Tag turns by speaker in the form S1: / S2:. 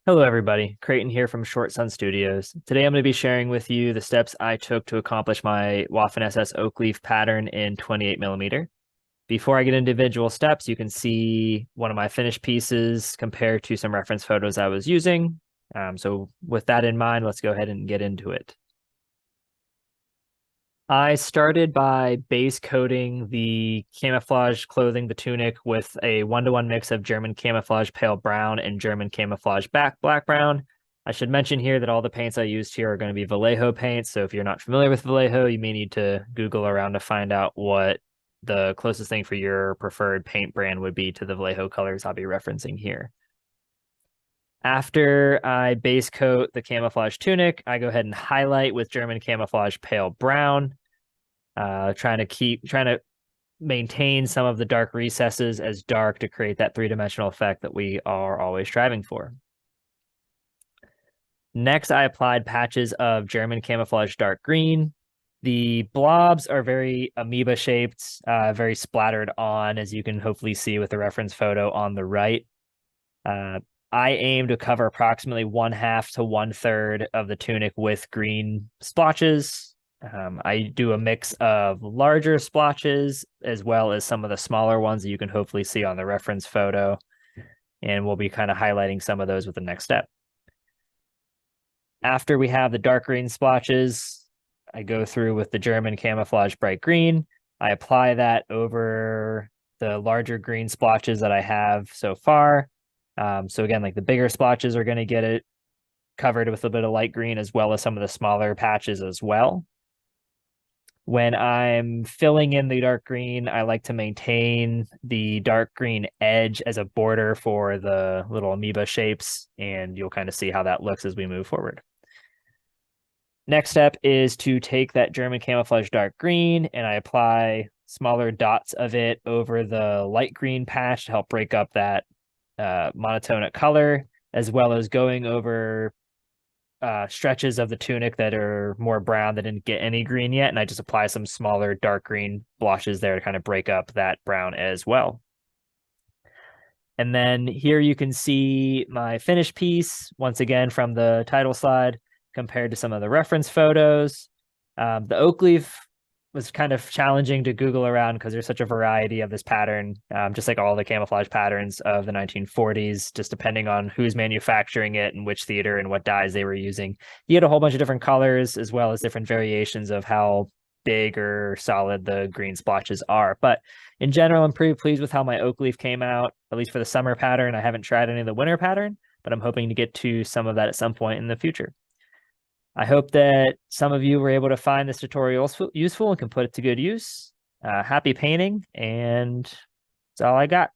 S1: Hello, everybody. Creighton here from Short Sun Studios. Today I'm going to be sharing with you the steps I took to accomplish my Waffen-SS oak leaf pattern in 28 millimeter. Before I get into individual steps, you can see one of my finished pieces compared to some reference photos I was using. So with that in mind, let's go ahead and get into it. I started by base coating the camouflage clothing, the tunic, with a 1-to-1 mix of German camouflage pale brown and German camouflage black brown. I should mention here that all the paints I used here are going to be Vallejo paints. So if you're not familiar with Vallejo, you may need to Google around to find out what the closest thing for your preferred paint brand would be to the Vallejo colors I'll be referencing here. After I base coat the camouflage tunic, I go ahead and highlight with German camouflage pale brown, trying to maintain some of the dark recesses as dark to create that three-dimensional effect that we are always striving for. Next, I applied patches of German camouflage dark green. The blobs are very amoeba shaped, very splattered on, as you can hopefully see with the reference photo on the right. I aim to cover approximately 1/2 to 1/3 of the tunic with green splotches. I do a mix of larger splotches as well as some of the smaller ones that you can hopefully see on the reference photo. And we'll be kind of highlighting some of those with the next step. After we have the dark green splotches, I go through with the German camouflage bright green. I apply that over the larger green splotches that I have so far. So again, like the bigger splotches are going to get it covered with a bit of light green as well as some of the smaller patches as well. When I'm filling in the dark green, I like to maintain the dark green edge as a border for the little amoeba shapes, and you'll kind of see how that looks as we move forward. Next step is to take that German camouflage dark green and I apply smaller dots of it over the light green patch to help break up that monotonic color, as well as going over stretches of the tunic that are more brown that didn't get any green yet. And I just apply some smaller dark green blotches there to kind of break up that brown as well. And then here you can see my finished piece, once again, from the title slide compared to some of the reference photos. The oak leaf was kind of challenging to Google around because there's such a variety of this pattern, just like all the camouflage patterns of the 1940s, just depending on who's manufacturing it and which theater and what dyes they were using. You had a whole bunch of different colors as well as different variations of how big or solid the green splotches are. But in general, I'm pretty pleased with how my oak leaf came out, at least for the summer pattern. I haven't tried any of the winter pattern, but I'm hoping to get to some of that at some point in the future. I hope that some of you were able to find this tutorial useful and can put it to good use. Happy painting, and that's all I got.